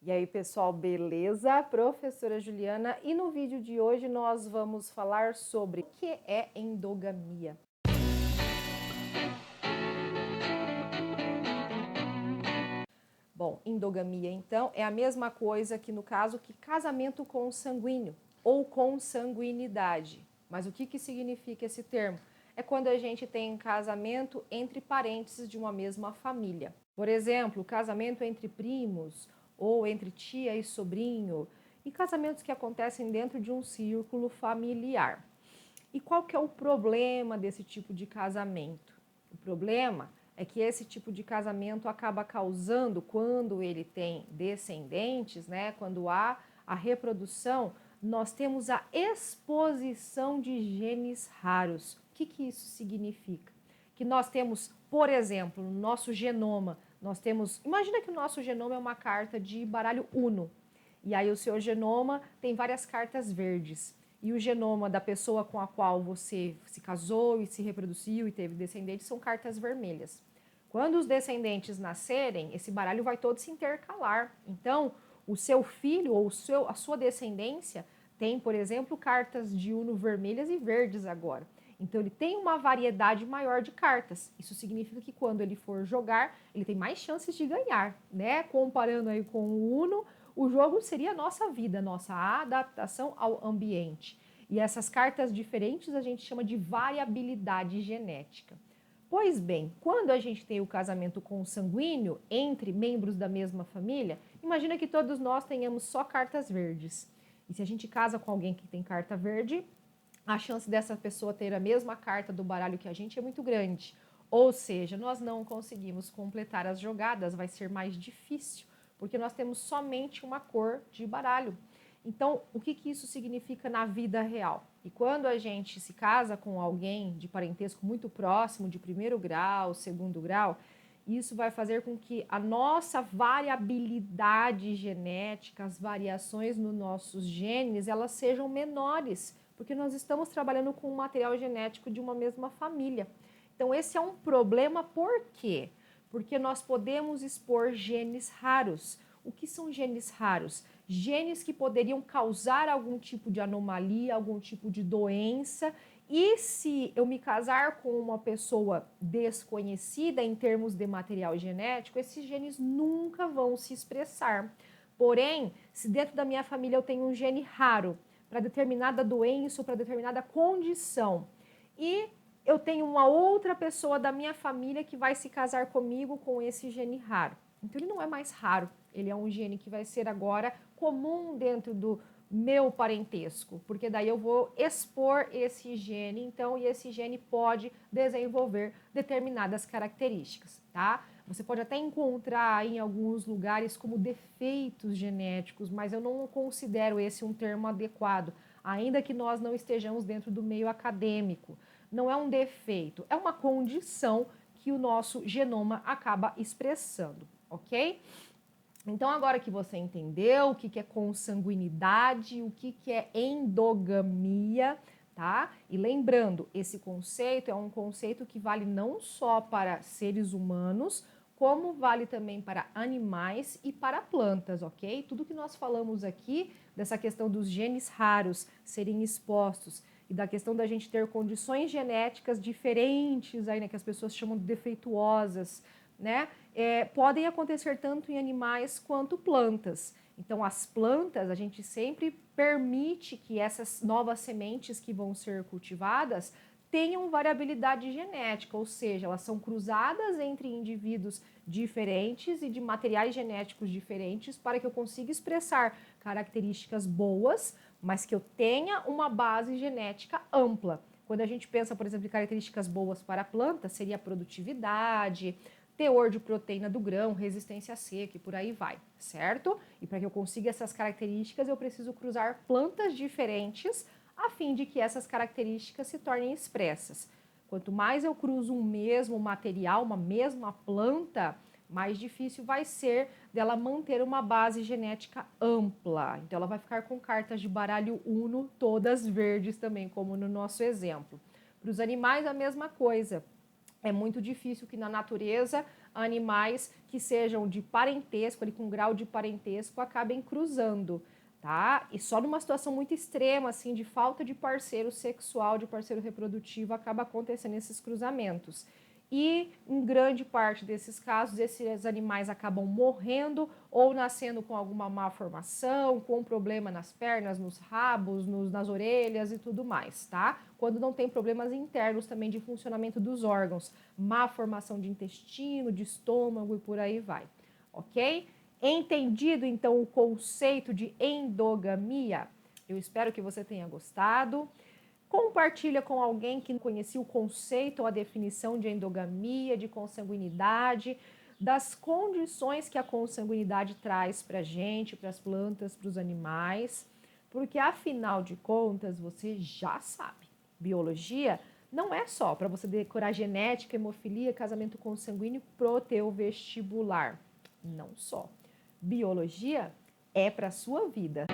E aí, pessoal, beleza? Professora Juliana, e no vídeo de hoje nós vamos falar sobre o que é endogamia. Bom, endogamia, então, é a mesma coisa que, no caso, que casamento consanguíneo ou consanguinidade. Mas o que significa esse termo? É quando a gente tem casamento entre parentes de uma mesma família. Por exemplo, casamento entre primos ou entre tia e sobrinho, e casamentos que acontecem dentro de um círculo familiar. E qual que é o problema desse tipo de casamento? O problema é que esse tipo de casamento acaba causando, quando ele tem descendentes, né, quando há a reprodução, nós temos a exposição de genes raros. O que isso significa? Que nós temos, por exemplo, no nosso genoma, nós temos, imagina que o nosso genoma é uma carta de baralho Uno, e aí o seu genoma tem várias cartas verdes. E o genoma da pessoa com a qual você se casou e se reproduziu e teve descendentes são cartas vermelhas. Quando os descendentes nascerem, esse baralho vai todo se intercalar. Então, o seu filho ou a sua descendência tem, por exemplo, cartas de Uno vermelhas e verdes agora. Então, ele tem uma variedade maior de cartas. Isso significa que quando ele for jogar, ele tem mais chances de ganhar, né? Comparando aí com o Uno, o jogo seria a nossa vida, nossa adaptação ao ambiente. E essas cartas diferentes a gente chama de variabilidade genética. Pois bem, quando a gente tem o casamento consanguíneo entre membros da mesma família, imagina que todos nós tenhamos só cartas verdes. E se a gente casa com alguém que tem carta verde, a chance dessa pessoa ter a mesma carta do baralho que a gente é muito grande. Ou seja, nós não conseguimos completar as jogadas, vai ser mais difícil, porque nós temos somente uma cor de baralho. Então, o que isso significa na vida real? E quando a gente se casa com alguém de parentesco muito próximo, de primeiro grau, segundo grau, isso vai fazer com que a nossa variabilidade genética, as variações nos nossos genes, elas sejam menores, porque nós estamos trabalhando com um material genético de uma mesma família. Então, esse é um problema, por quê? Porque nós podemos expor genes raros. O que são genes raros? Genes que poderiam causar algum tipo de anomalia, algum tipo de doença. E se eu me casar com uma pessoa desconhecida em termos de material genético, esses genes nunca vão se expressar. Porém, se dentro da minha família eu tenho um gene raro para determinada doença ou para determinada condição, e eu tenho uma outra pessoa da minha família que vai se casar comigo com esse gene raro. Então ele não é mais raro, ele é um gene que vai ser agora comum dentro do meu parentesco, porque daí eu vou expor esse gene, então, e esse gene pode desenvolver determinadas características, tá? Você pode até encontrar em alguns lugares como defeitos genéticos, mas eu não considero esse um termo adequado, ainda que nós não estejamos dentro do meio acadêmico. Não é um defeito, é uma condição que o nosso genoma acaba expressando, ok? Então, agora que você entendeu o que é consanguinidade, o que é endogamia, tá? E lembrando, esse conceito é um conceito que vale não só para seres humanos, como vale também para animais e para plantas, ok? Tudo que nós falamos aqui, dessa questão dos genes raros serem expostos e da questão da gente ter condições genéticas diferentes, aí, né, que as pessoas chamam de defeituosas, né? Podem acontecer tanto em animais quanto plantas. Então, as plantas, a gente sempre permite que essas novas sementes que vão ser cultivadas tenham variabilidade genética, ou seja, elas são cruzadas entre indivíduos diferentes e de materiais genéticos diferentes para que eu consiga expressar características boas, mas que eu tenha uma base genética ampla. Quando a gente pensa, por exemplo, em características boas para a planta, seria a produtividade, teor de proteína do grão, resistência à seca e por aí vai, certo? E para que eu consiga essas características, eu preciso cruzar plantas diferentes a fim de que essas características se tornem expressas. Quanto mais eu cruzo um mesmo material, uma mesma planta, mais difícil vai ser dela manter uma base genética ampla. Então, ela vai ficar com cartas de baralho Uno, todas verdes também, como no nosso exemplo. Para os animais, a mesma coisa. É muito difícil que na natureza animais que sejam de parentesco, ali com grau de parentesco, acabem cruzando, tá? E só numa situação muito extrema, assim, de falta de parceiro sexual, de parceiro reprodutivo, acaba acontecendo esses cruzamentos. E em grande parte desses casos, esses animais acabam morrendo ou nascendo com alguma malformação, com problema nas pernas, nos rabos, nas orelhas e tudo mais, tá? Quando não tem problemas internos também de funcionamento dos órgãos, má formação de intestino, de estômago e por aí vai, ok? Entendido, então, o conceito de endogamia? Eu espero que você tenha gostado. Compartilha com alguém que não conhecia o conceito ou a definição de endogamia, de consanguinidade, das condições que a consanguinidade traz para a gente, para as plantas, para os animais, porque afinal de contas, você já sabe, biologia não é só para você decorar genética, hemofilia, casamento consanguíneo pro teu vestibular. Não só. Biologia é para a sua vida.